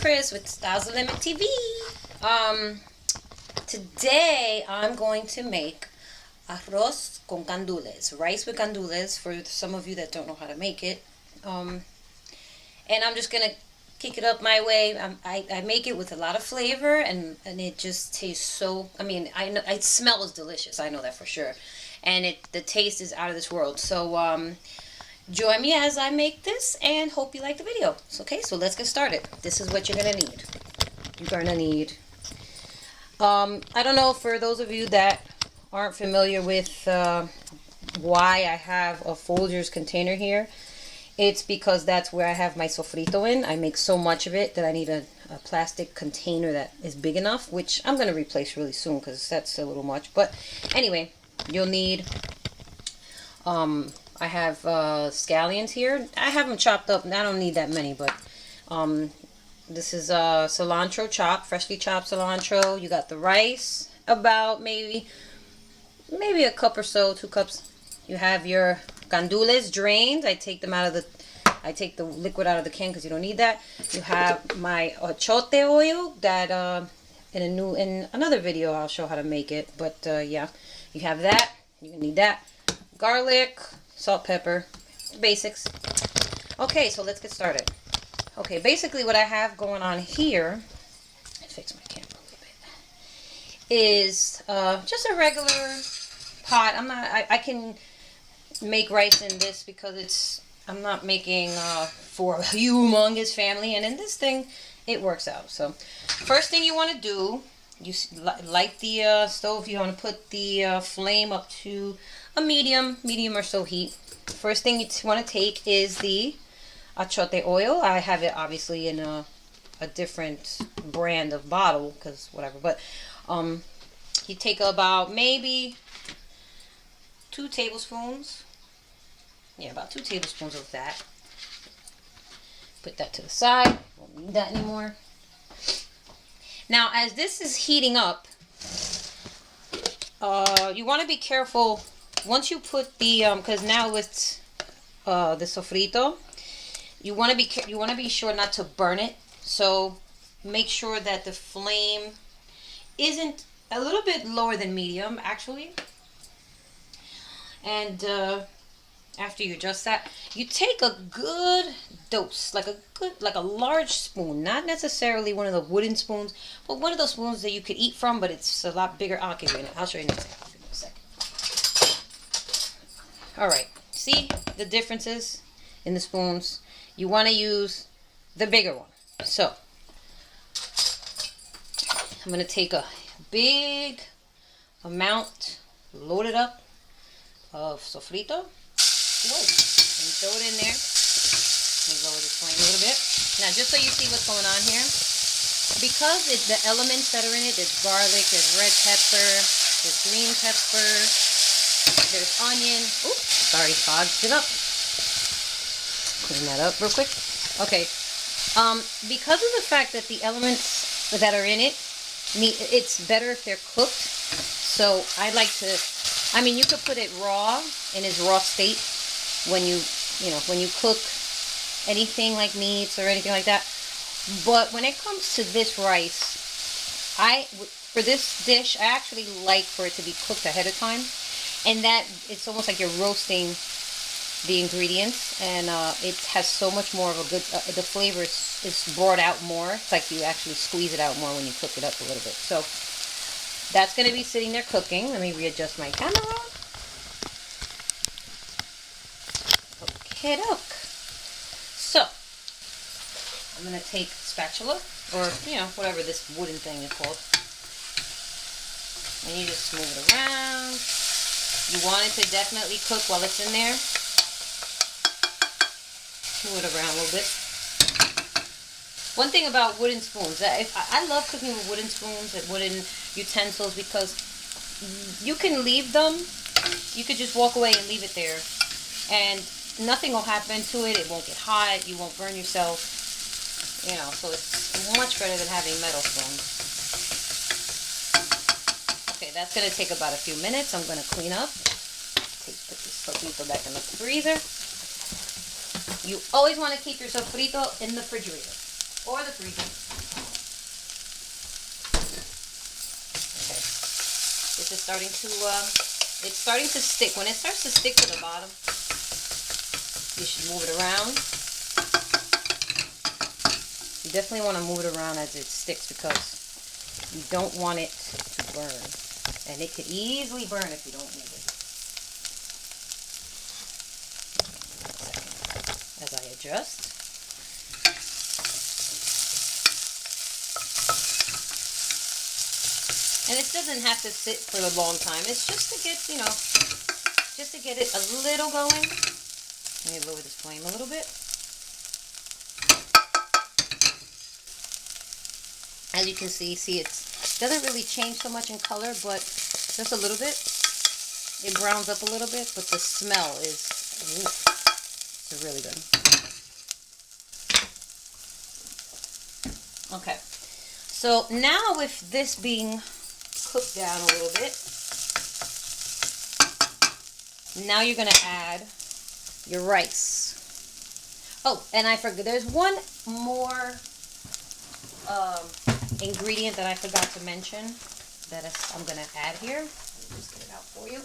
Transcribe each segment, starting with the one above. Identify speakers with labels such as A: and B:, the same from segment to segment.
A: Chris with Styles of Limit TV. Today I'm going to make arroz con gandules, rice with gandules, for some of you that don't know how to make it. And I'm just gonna kick it up my way. I make it with a lot of flavor, and it just tastes so. I mean, I know it smells delicious. I know that for sure, and the taste is out of this world. So join me as I make this, and hope you like the video. Okay, so let's get started. This is what you're gonna need. You're gonna need. I don't know, for those of you that aren't familiar with why I have a Folgers container here. It's because that's where I have my sofrito in. I make so much of it that I need a plastic container that is big enough, which I'm going to replace really soon because that's a little much. But anyway, you'll need, I have scallions here. I have them chopped up. I don't need that many, but this is cilantro chopped, freshly chopped cilantro. You got the rice, about maybe a cup or so, 2 cups. You have your gandules drained. I take the liquid out of the can because you don't need that. You have my achote oil that in another video I'll show how to make it. But yeah, you have that. You need that. Garlic, salt, pepper, basics. Okay, so let's get started. Okay, basically what I have going on here, let's fix my camera a little bit, is just a regular pot. I can make rice in this because I'm not making for a humongous family, and in this thing it works out. So first thing you want to do, you light the stove. You want to put the flame up to a medium or so heat. First thing you want to take is the achote oil. I have it obviously in a different brand of bottle because whatever, but you take about maybe 2 tablespoons. Yeah, about 2 tablespoons of that. Put that to the side. Won't need that anymore. Now, as this is heating up, you want to be careful once you put the because now with the sofrito, you want to be sure not to burn it. So make sure that the flame isn't a little bit lower than medium, actually. And after you adjust that, you take a good dose, like a large spoon, not necessarily one of the wooden spoons, but one of those spoons that you could eat from, but it's a lot bigger. I'll show you in a second. All right, see the differences in the spoons? You want to use the bigger one. So I'm going to take a big amount, load it up, of sofrito. Whoa, and throw it in there. Let me lower the flame a little bit. Now, just so you see what's going on here, because the elements that are in it, there's garlic, there's red pepper, there's green pepper, there's onion. Oops, sorry, fogged it up. Clean that up real quick. Okay, because of the fact that the elements that are in it, it's better if they're cooked. So I like to, I mean, you could put it raw in its raw state when you cook anything like meats or anything like that. But when it comes to this rice, for this dish, I actually like for it to be cooked ahead of time, and that it's almost like you're roasting the ingredients, and it has so much more of a good, the flavor is brought out more. It's like you actually squeeze it out more when you cook it up a little bit. So that's going to be sitting there cooking. Let me readjust my camera. Okay, look. So I'm going to take a spatula, or whatever this wooden thing is called, and you just move it around. You want it to definitely cook while it's in there. Move it around a little bit. One thing about wooden spoons, I love cooking with wooden spoons and wooden utensils because you can leave them. You could just walk away and leave it there, and nothing will happen to it. It won't get hot. You won't burn yourself. So it's much better than having metal spoons. Okay, that's going to take about a few minutes. I'm going to clean up. Put this sofrito back in the freezer. You always want to keep your sofrito in the refrigerator. or the freezer. Okay. This is starting to, it's starting to stick. When it starts to stick to the bottom, you should move it around. You definitely want to move it around as it sticks because you don't want it to burn. And it could easily burn if you don't move it. As I adjust. And it doesn't have to sit for a long time. It's just to get, you know, just to get it a little going. Let me lower this flame a little bit. As you can see it doesn't really change so much in color, but just a little bit. It browns up a little bit, but the smell is it's really good. Okay, so now with this being cooked down a little bit, now you're gonna add your rice. Oh, and I forgot, there's one more ingredient that I forgot to mention that I'm gonna add here. Let me just get it out for you.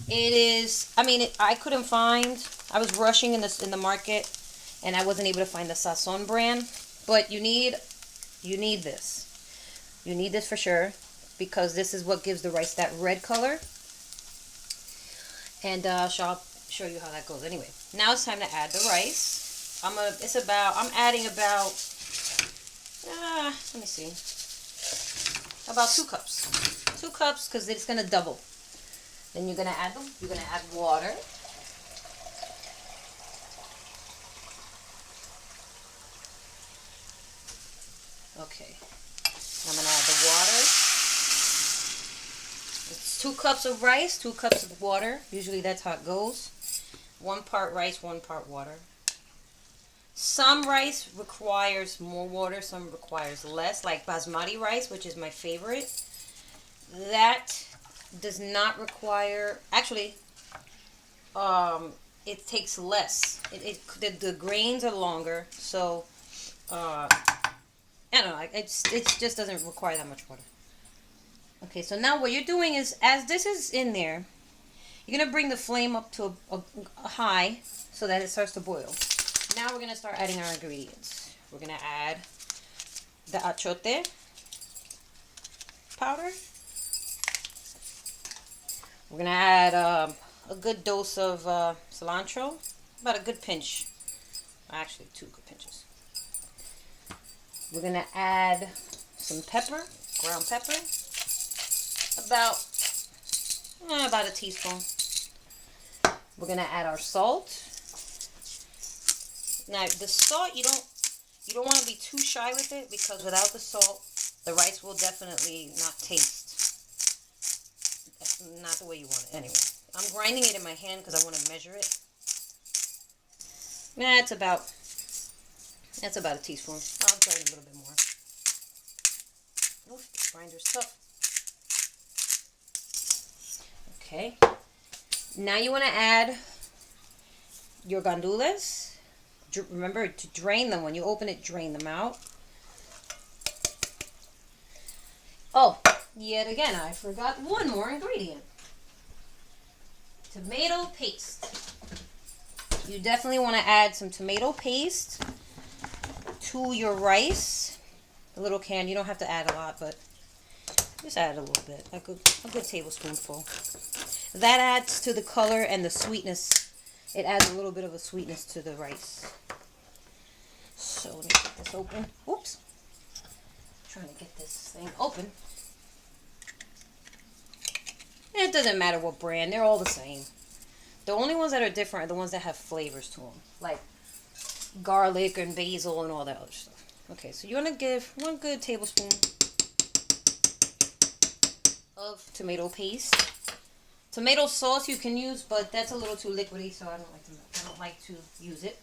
A: It is, I mean, I couldn't find, I was rushing in the market and I wasn't able to find the Sazon brand, but you need this. You need this for sure because this is what gives the rice that red color. And I'll show you how that goes. Anyway, now it's time to add the rice. I'm adding about let me see, about 2 cups. 2 cups because it's gonna double. Then you're gonna add water. Okay, I'm gonna add the water. It's 2 cups of rice, 2 cups of water. Usually that's how it goes. 1 part rice, 1 part water. Some rice requires more water, some requires less, like basmati rice, which is my favorite. That does not require, actually, it takes less. The grains are longer, so, I don't know, it just doesn't require that much water. Okay, so now what you're doing is, as this is in there, you're going to bring the flame up to a high so that it starts to boil. Now we're going to start adding our ingredients. We're going to add the achote powder. We're going to add a good dose of cilantro, about a good pinch. Actually, 2 good pinches. We're going to add some pepper, ground pepper, about a teaspoon. We're going to add our salt. Now, the salt, you don't want to be too shy with it because without the salt, the rice will definitely not taste. Not the way you want it. Anyway, I'm grinding it in my hand because I want to measure it. That's about a teaspoon. I'll grind a little bit more. Oof, this grinder's tough. Okay. Now you want to add your gandules. Remember to drain them. When you open it, drain them out. Oh, yet again, I forgot one more ingredient. Tomato paste. You definitely want to add some tomato paste to your rice. A little can. You don't have to add a lot, but just add a little bit. A good tablespoonful. That adds to the color and the sweetness. It adds a little bit of a sweetness to the rice. So let me get this open. Oops. Trying to get this thing open. It doesn't matter what brand. They're all the same. The only ones that are different are the ones that have flavors to them. Like garlic and basil and all that other stuff. Okay, so you want to give 1 good tablespoon of tomato paste. Tomato sauce you can use, but that's a little too liquidy, so I don't like to use it.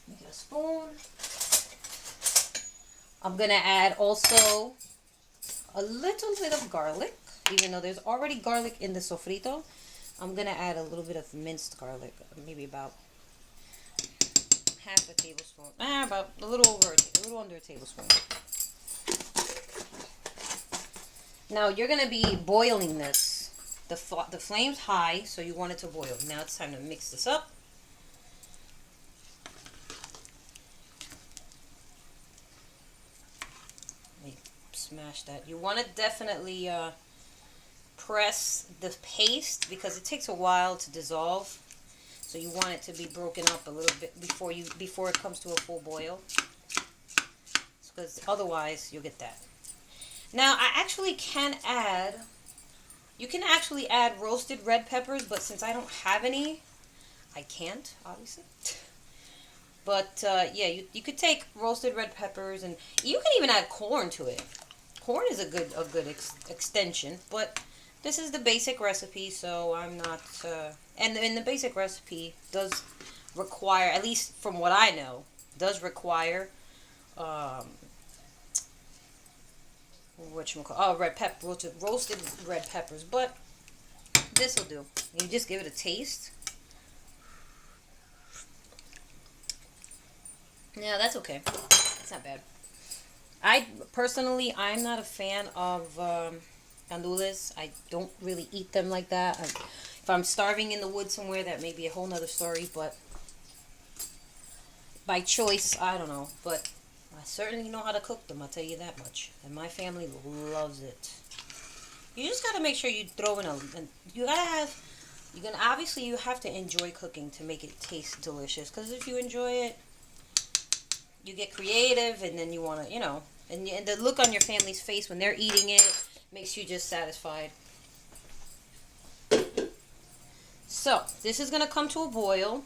A: Let me get a spoon. I'm gonna add also a little bit of garlic, even though there's already garlic in the sofrito. I'm gonna add a little bit of minced garlic, maybe about half a tablespoon. About a little under a tablespoon. Now you're gonna be boiling this. The flame's high, so you want it to boil. Now it's time to mix this up. Let me smash that. You want to definitely press the paste because it takes a while to dissolve. So you want it to be broken up a little bit before it comes to a full boil. Because otherwise you'll get that. Now I actually can add. You can actually add roasted red peppers, but since I don't have any, I can't, obviously. But yeah, you could take roasted red peppers, and you can even add corn to it. Corn is a good extension, but this is the basic recipe, so I'm not. And the basic recipe does require, at least from what I know, does require. Roasted red peppers, but this will do. You just give it a taste. Yeah, that's okay. It's not bad. I'm not a fan of gandules. I don't really eat them like that. If I'm starving in the woods somewhere, that may be a whole nother story, but by choice, I don't know, but I certainly know how to cook them, I'll tell you that much. And my family loves it. You just gotta make sure you throw in you have to enjoy cooking to make it taste delicious. Because if you enjoy it, you get creative, and then you wanna, and the look on your family's face when they're eating it makes you just satisfied. So, this is gonna come to a boil.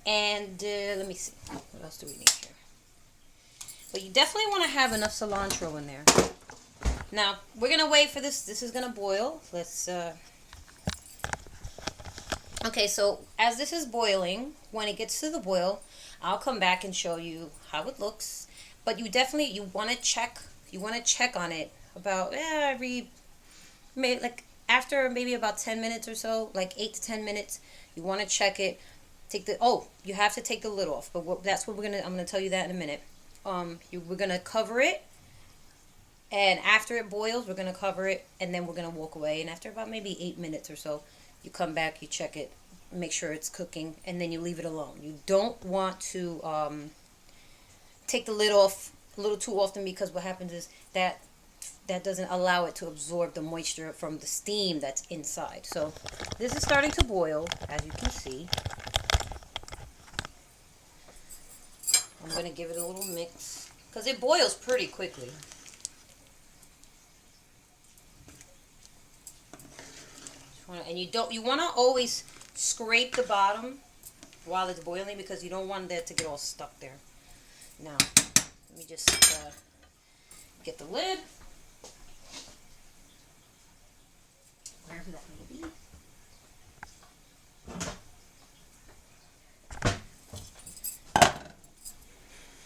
A: Let me see. What else do we need here? But you definitely want to have enough cilantro in there. Now, we're going to wait for this. This is going to boil. Okay, so as this is boiling, when it gets to the boil, I'll come back and show you how it looks. But you want to check on it about after maybe about 10 minutes or so, like 8 to 10 minutes, you want to check it. You have to take the lid off, but I'm gonna tell you that in a minute. We're gonna cover it, and after it boils, we're gonna cover it, and then we're gonna walk away. And after about maybe 8 minutes or so, you come back, you check it, make sure it's cooking, and then you leave it alone. You don't want to take the lid off a little too often, because what happens is that doesn't allow it to absorb the moisture from the steam that's inside. So this is starting to boil, as you can see. I'm going to give it a little mix because it boils pretty quickly. And you want to always scrape the bottom while it's boiling, because you don't want that to get all stuck there. Now, let me just get the lid. Wherever that may be.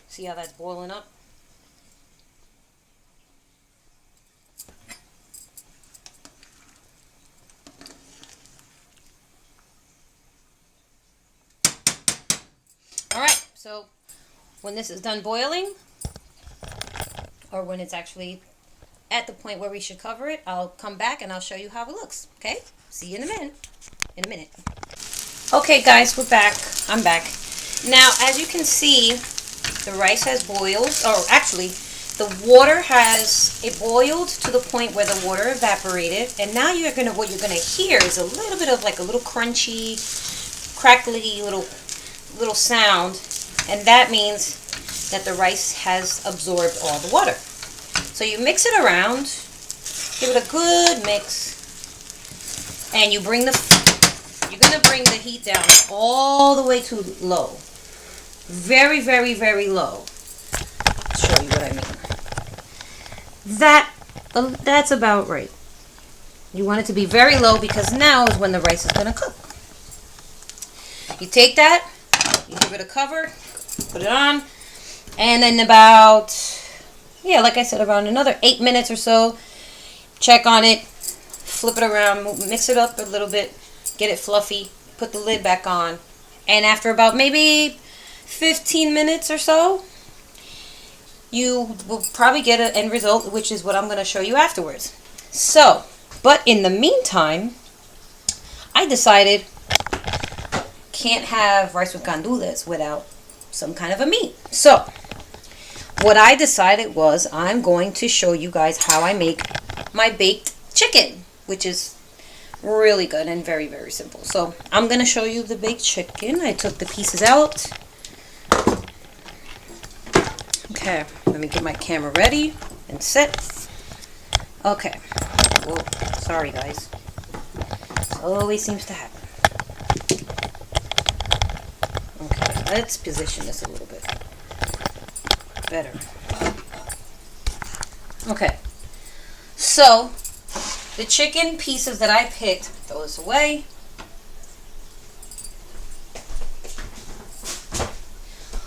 A: See how that's boiling up? Alright, so when this is done boiling, or when it's actually at the point where we should cover it, I'll come back and I'll show you how it looks. Okay? See you in a minute. Okay guys, we're back. I'm back. Now, as you can see, the rice has boiled, or actually, the water it boiled to the point where the water evaporated, and now what you're gonna hear is a little bit of like a little crunchy, crackly little sound, and that means that the rice has absorbed all the water. So you mix it around, give it a good mix, and you're gonna bring the heat down all the way to low. Very, very, very low. I'll show you what I mean. That's about right. You want it to be very low, because now is when the rice is going to cook. You take that, you give it a cover, put it on, and then like I said, around another 8 minutes or so, check on it, flip it around, mix it up a little bit, get it fluffy, put the lid back on, And after about maybe 15 minutes or so, you will probably get an end result, which is what I'm going to show you afterwards. So, but in the meantime, I decided can't have rice with gandules without some kind of a meat. So, what I decided was I'm going to show you guys how I make my baked chicken, which is really good and very, very simple. So, I'm going to show you the baked chicken. I took the pieces out. Okay, let me get my camera ready and set. Okay. Whoa, sorry guys. This always seems to happen. Okay, let's position this a little bit better. Okay, so the chicken pieces that I picked, throw this away.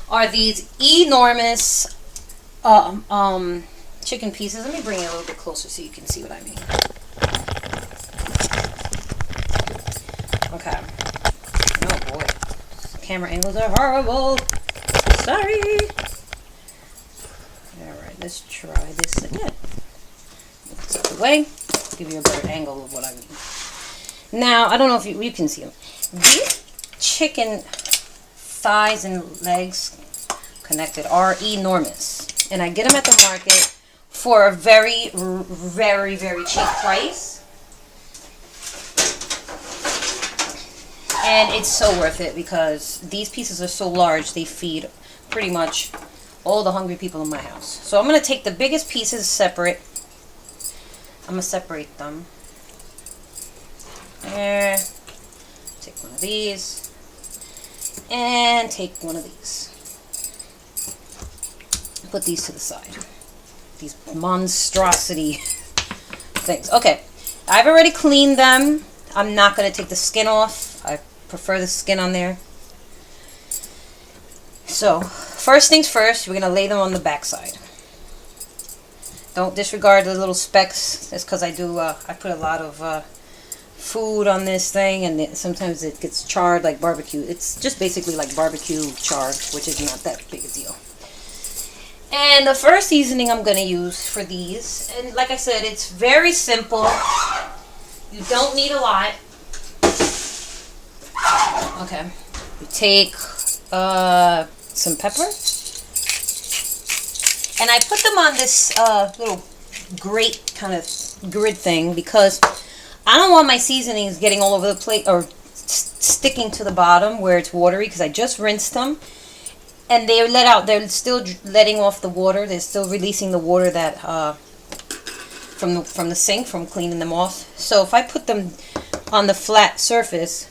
A: Are these enormous chicken pieces. Let me bring it a little bit closer so you can see what I mean. Okay. Oh boy. Camera angles are horrible. Sorry. Alright, let's try this again. Move this out of the way. Give you a better angle of what I mean. Now, I don't know if you can see them. These chicken thighs and legs connected are enormous. And I get them at the market for a very, very, very cheap price. And it's so worth it because these pieces are so large, they feed pretty much all the hungry people in my house. So I'm going to take the biggest pieces separate. I'm going to separate them. There. Take one of these. And take one of these. Put these to the side. These monstrosity things. Okay, I've already cleaned them. I'm not going to take the skin off. I prefer the skin on there. So, first things first, we're going to lay them on the back side. Don't disregard the little specks. That's because I put a lot of food on this thing, and sometimes it gets charred like barbecue. It's just basically like barbecue char, which is not that big a deal. And the first seasoning I'm going to use for these, and like I said, it's very simple. You don't need a lot. Okay. You take some pepper. And I put them on this little grate kind of grid thing because I don't want my seasonings getting all over the plate or sticking to the bottom where it's watery because I just rinsed them. And they're still letting off the water. They're still releasing the water that from the sink from cleaning them off. So if I put them on the flat surface,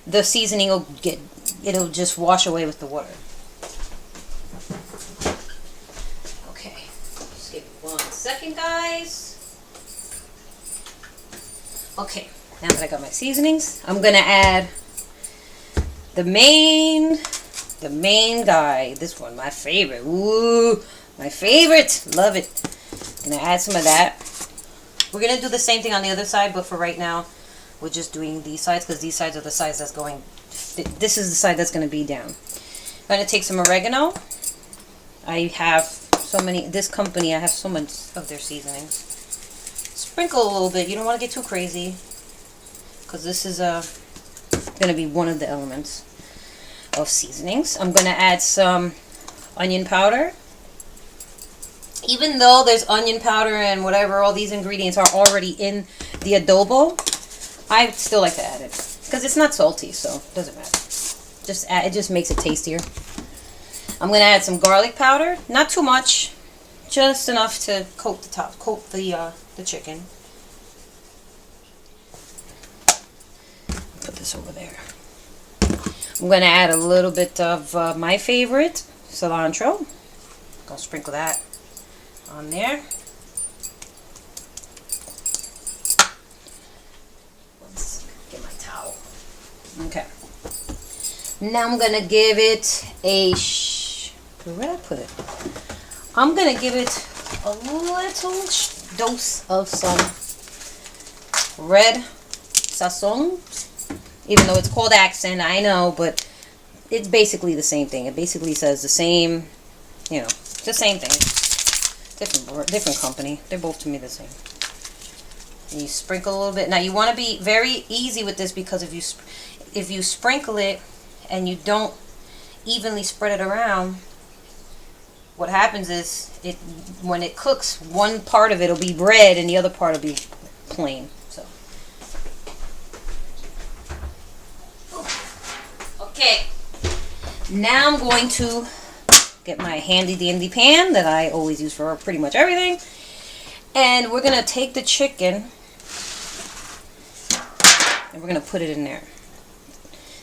A: the seasoning it'll just wash away with the water. Okay, just give me 1 second, guys. Okay, now that I got my seasonings, I'm gonna add the main guy, this one, my favorite. Ooh, my favorite. Love it. Gonna add some of that. We're gonna do the same thing on the other side, but for right now, we're just doing these sides because these sides are the sides that's going. This is the side that's gonna be down. I'm gonna take some oregano. I have so many. This company, I have so much of their seasonings. Sprinkle a little bit. You don't want to get too crazy because this is gonna be one of the elements of seasonings. I'm going to add some onion powder. Even though there's onion powder and whatever, all these ingredients are already in the adobo, I still like to add it because it's not salty, so it doesn't matter. It just makes it tastier. I'm going to add some garlic powder, not too much, just enough to coat the chicken. Put this over there. I'm going to add a little bit of my favorite, cilantro. I'll sprinkle that on there. Let's get my towel. Okay. Now I'm going to give it where did I put it? I'm going to give it a little dose of some red sazon. Even though it's called accent, I know, but it's basically the same thing. It basically says the same, you know, the same thing. Different company. They're both to me the same. And you sprinkle a little bit. Now you want to be very easy with this, because if you sprinkle it and you don't evenly spread it around, what happens is when it cooks, one part of it will be bread and the other part will be plain. So okay, now I'm going to get my handy dandy pan that I always use for pretty much everything, and we're gonna take the chicken and we're gonna put it in there.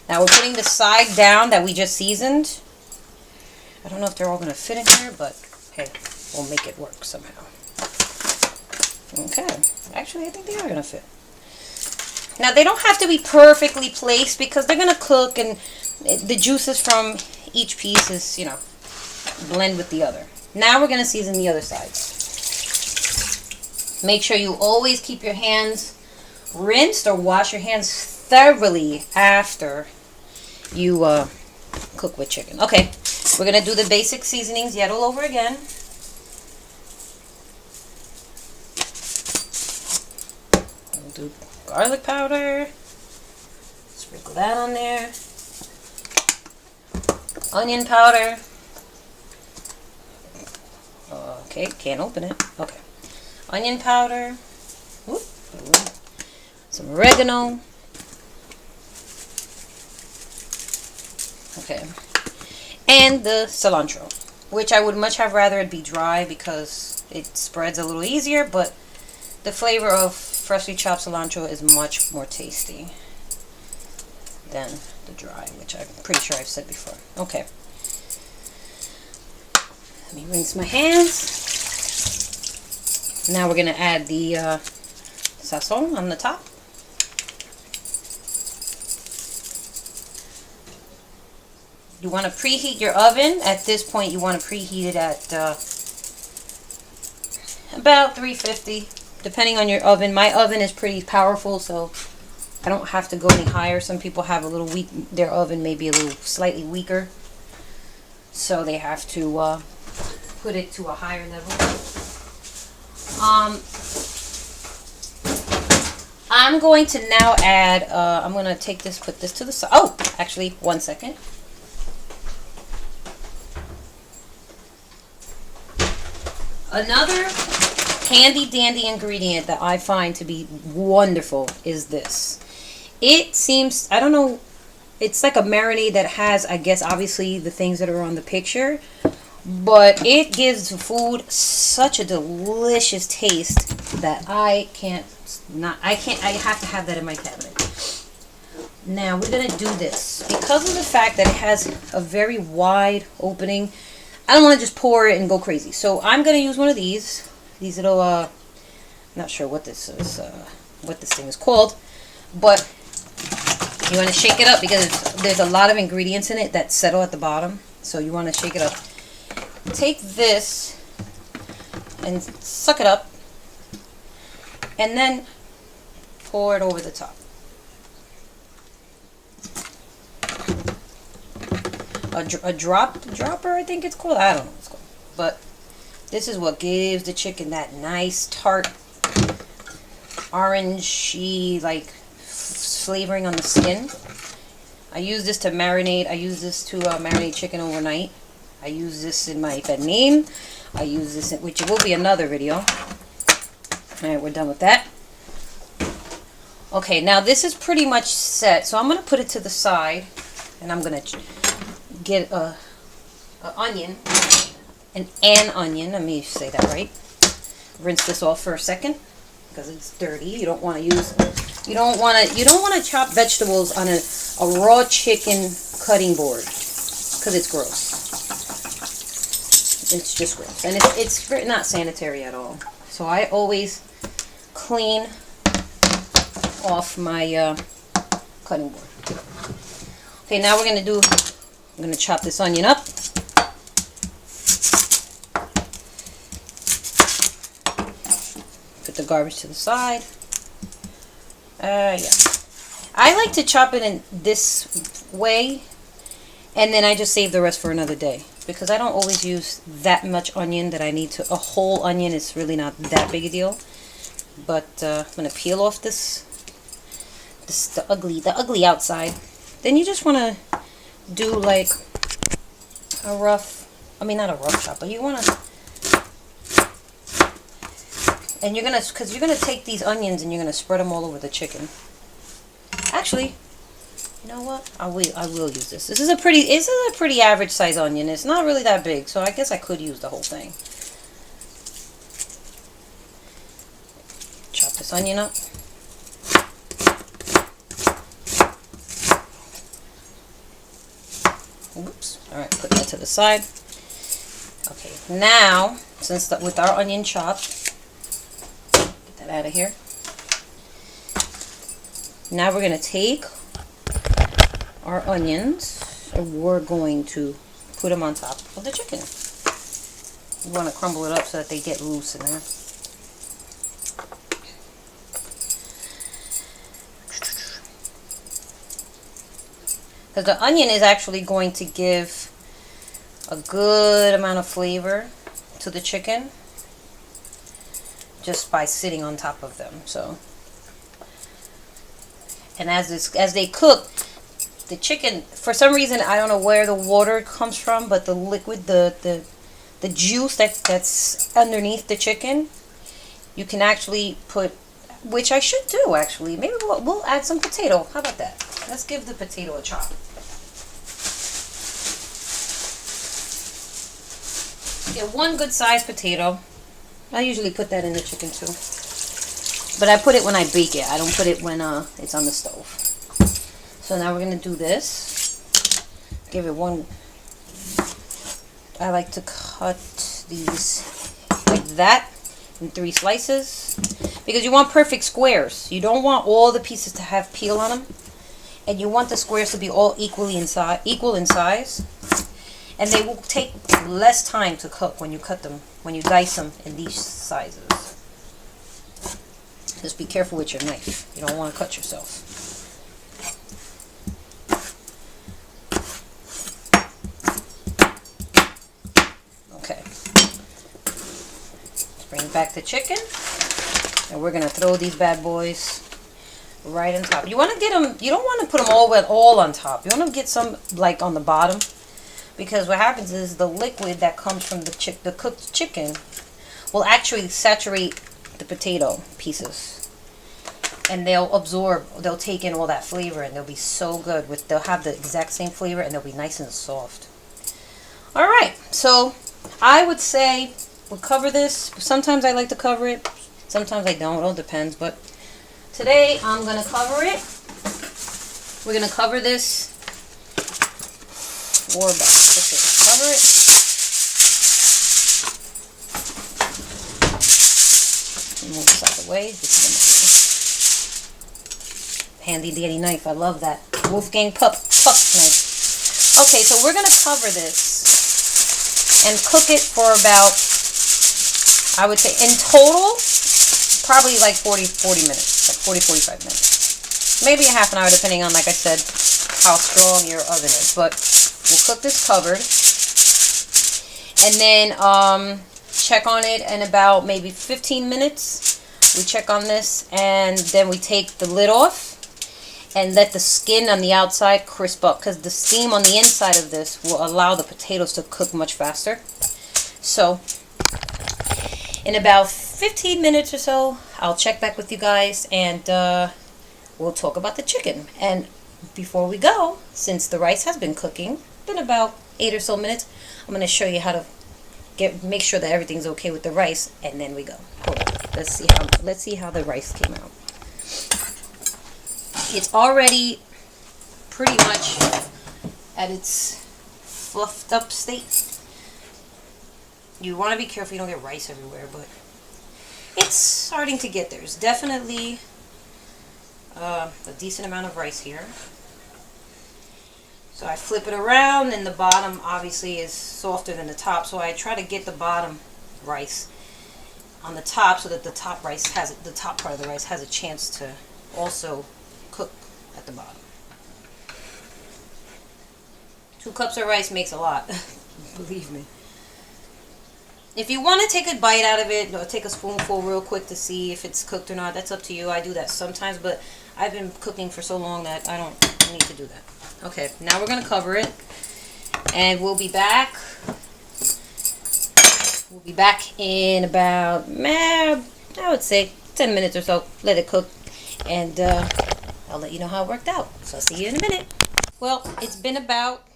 A: Now we're putting the side down that we just seasoned. I don't know if they're all gonna fit in here, but hey, we'll make it work somehow. Okay, actually I think they are gonna fit. Now they don't have to be perfectly placed, because they're gonna cook and the juices from each piece is, you know, blend with the other. Now we're gonna season the other sides. Make sure you always keep your hands rinsed or wash your hands thoroughly after you cook with chicken. Okay, we're gonna do the basic seasonings yet all over again. We'll do garlic powder. Sprinkle that on there. Onion powder. Okay, can't open it. Okay. Onion powder. Whoop. Some oregano. Okay. And the cilantro, which I would much have rather it be dry, because it spreads a little easier, but the flavor of freshly chopped cilantro is much more tasty than the dry, which I'm pretty sure I've said before. Okay. Let me rinse my hands. Now we're going to add the sazon on the top. You want to preheat your oven. At this point, you want to preheat it at about 350, depending on your oven. My oven is pretty powerful, so I don't have to go any higher. Some people have a little weak, their oven may be a little slightly weaker, so they have to put it to a higher level. I'm going to now add, I'm going to take this, put this to the side. Oh, actually, 1 second. Another handy dandy ingredient that I find to be wonderful is this. It seems, I don't know, it's like a marinade that has, I guess, obviously the things that are on the picture, but it gives the food such a delicious taste that I have to have that in my cabinet. Now we're going to do this. Because of the fact that it has a very wide opening, I don't want to just pour it and go crazy. So I'm going to use one of these little, not sure what this is, what this thing is called, but you want to shake it up because there's a lot of ingredients in it that settle at the bottom. So you want to shake it up. Take this and suck it up, and then pour it over the top. A dropper, I think it's called. I don't know what it's called. But this is what gives the chicken that nice tart, orangey, like flavoring on the skin. I use this to marinate. I use this to marinate chicken overnight. I use this in my pernil. I use this, which will be another video. Alright, we're done with that. Okay, now this is pretty much set. So I'm going to put it to the side, and I'm going to get an onion. An onion, let me say that right. Rinse this off for a second because it's dirty. You don't want to use, you don't want to chop vegetables on a raw chicken cutting board because it's gross. It's just gross, and it's not sanitary at all. So I always clean off my cutting board. Okay, now I'm gonna chop this onion up. Put the garbage to the side. Yeah. I like to chop it in this way, and then I just save the rest for another day, because I don't always use that much onion that I need to. A whole onion is really not that big a deal. But I'm gonna peel off the ugly outside. Then you just want to do like a rough, I mean not a rough chop, but you want to, and you're gonna, because you're gonna take these onions and you're gonna spread them all over the chicken. Actually, you know what? I will use this. This is a pretty average size onion. It's not really that big, so I guess I could use the whole thing. Chop this onion up. Oops. Alright, put that to the side. Okay, now, with our onion chopped, get that out of here. Now we're going to take our onions, and we're going to put them on top of the chicken. You want to crumble it up so that they get loose in there. Because the onion is actually going to give a good amount of flavor to the chicken just by sitting on top of them. So, and as they cook, the chicken, for some reason, I don't know where the water comes from, but the liquid, the juice that's underneath the chicken, you can actually put, which I should do actually. Maybe we'll add some potato. How about that? Let's give the potato a chop. Get one good sized potato. I usually put that in the chicken too. But I put it when I bake it. I don't put it when it's on the stove. So now we're going to do this. Give it one. I like to cut these like that in 3 slices. Because you want perfect squares. You don't want all the pieces to have peel on them. And you want the squares to be all equal in size. And they will take less time to cook when you cut them, when you dice them in these sizes. Just be careful with your knife. You don't want to cut yourself. Okay. Let's bring back the chicken. And we're going to throw these bad boys right on top. You want to get them, you don't want to put them all on top. You want to get some like on the bottom. Because what happens is the liquid that comes from the cooked chicken will actually saturate the potato pieces. And they'll take in all that flavor, and they'll be so good. They'll have the exact same flavor, and they'll be nice and soft. Alright, so I would say we'll cover this. Sometimes I like to cover it. Sometimes I don't. It all depends. But today I'm going to cover it. We're going to cover this for about, cover it. Move this out of the way. This is handy dandy knife. I love that. Wolfgang Puck knife. Okay, so we're going to cover this and cook it for about, I would say in total, probably like 40 minutes. Like 45 minutes. Maybe a half an hour depending on, like I said, how strong your oven is. But we'll cook this covered, and then check on it in about maybe 15 minutes. We check on this, and then we take the lid off and let the skin on the outside crisp up, because the steam on the inside of this will allow the potatoes to cook much faster. So in about 15 minutes or so, I'll check back with you guys, and we'll talk about the chicken. And before we go, since the rice has been cooking, in about 8 or so minutes, I'm going to show you how to make sure that everything's okay with the rice, and then we go. Hold on. Let's see how the rice came out. It's already pretty much at its fluffed up state. You want to be careful you don't get rice everywhere, but it's starting to get there. There's definitely a decent amount of rice here. So I flip it around, and the bottom obviously is softer than the top. So I try to get the bottom rice on the top so that the top part of the rice has a chance to also cook at the bottom. 2 cups of rice makes a lot. Believe me. If you want to take a bite out of it, or take a spoonful real quick to see if it's cooked or not, that's up to you. I do that sometimes, but I've been cooking for so long that I don't need to do that. Okay, now we're going to cover it, and we'll be back. We'll be back in about, I would say, 10 minutes or so. Let it cook, and I'll let you know how it worked out. So I'll see you in a minute. Well, it's been about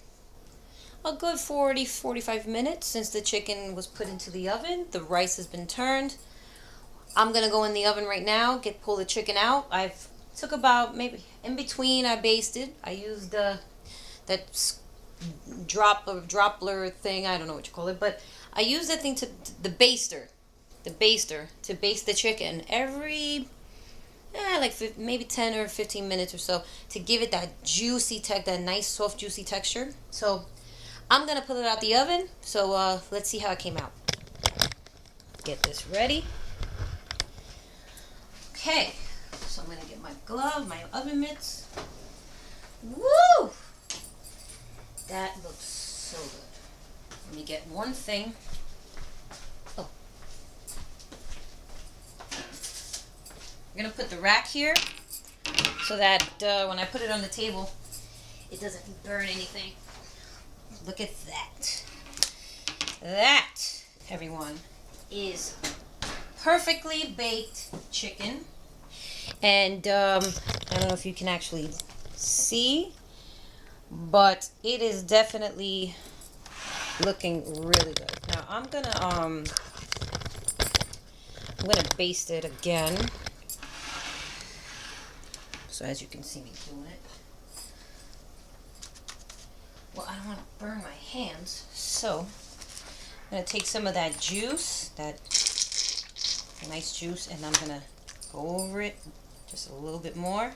A: a good 45 minutes since the chicken was put into the oven. The rice has been turned. I'm gonna go in the oven right now, pull the chicken out. I've took about, maybe in between, I basted. I used that dropper thing, I don't know what you call it, but I used that thing the baster to baste the chicken every like maybe 10 or 15 minutes or so, to give it that juicy that nice soft juicy texture. So I'm going to put it out the oven, so let's see how it came out. Get this ready. Okay, so I'm going to get my glove, my oven mitts. Woo! That looks so good. Let me get one thing. Oh. I'm going to put the rack here so that when I put it on the table, it doesn't burn anything. Look at that. That, everyone, is perfectly baked chicken. And I don't know if you can actually see, but it is definitely looking really good. Now I'm gonna baste it again. So as you can see me doing it. Well, I don't want to burn my hands, so I'm going to take some of that juice, that nice juice, and I'm going to go over it just a little bit more.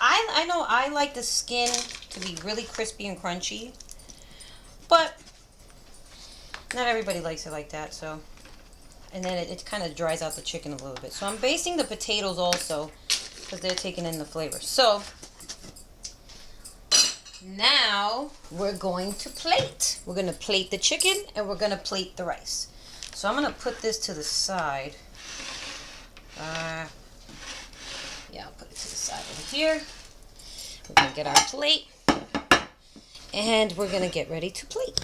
A: I know I like the skin to be really crispy and crunchy, but not everybody likes it like that, so. And then it kind of dries out the chicken a little bit. So I'm basting the potatoes also, because they're taking in the flavor. So now we're going to plate. We're going to plate the chicken, and we're going to plate the rice. So I'm going to put this to the side. Yeah, I'll put it to the side over here. We're going to get our plate, and we're going to get ready to plate.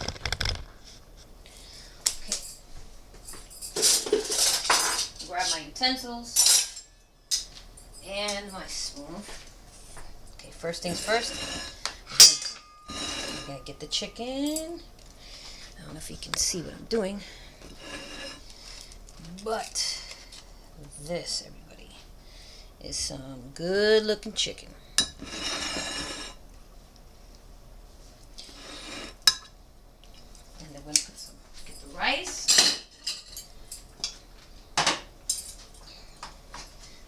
A: Okay. Grab my utensils and my spoon. Okay, first things first. I'm gonna get the chicken. I don't know if you can see what I'm doing, but this, everybody, is some good looking chicken. And then we're gonna get the rice.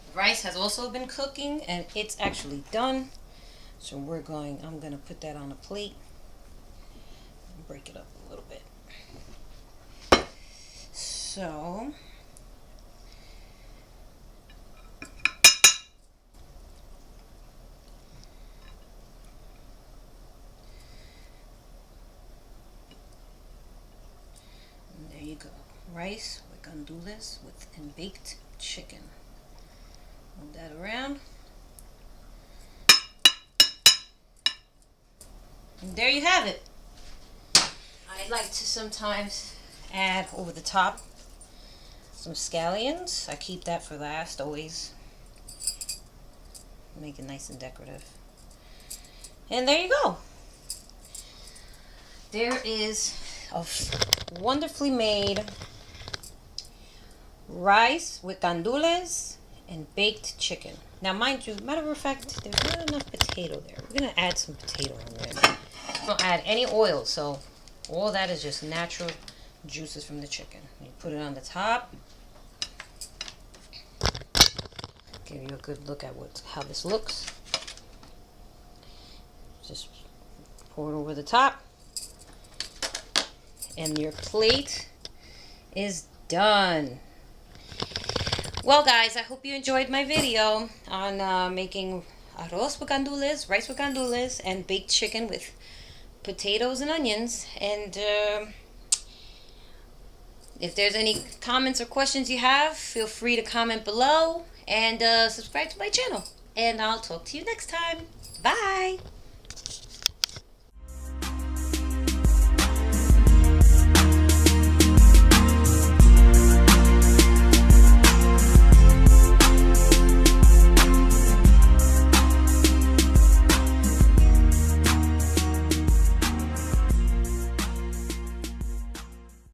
A: The rice has also been cooking, and it's actually done. So I'm gonna put that on a plate. Break it up a little bit. So and there you go. Rice with gandules and baked chicken. Move that around. And there you have it. I like to sometimes add over the top some scallions. I keep that for last always. Make it nice and decorative. And there you go. There is a wonderfully made rice with gandules and baked chicken. Now, mind you, matter of fact, there's not enough potato there. We're going to add some potato in there. Don't add any oil, so all that is just natural juices from the chicken. You put it on the top. Give you a good look at how this looks. Just pour it over the top. And your plate is done. Well, guys, I hope you enjoyed my video on making arroz with gandules, rice with gandules, and baked chicken with potatoes and onions. And if there's any comments or questions you have, feel free to comment below and subscribe to my channel. And I'll talk to you next time. Bye!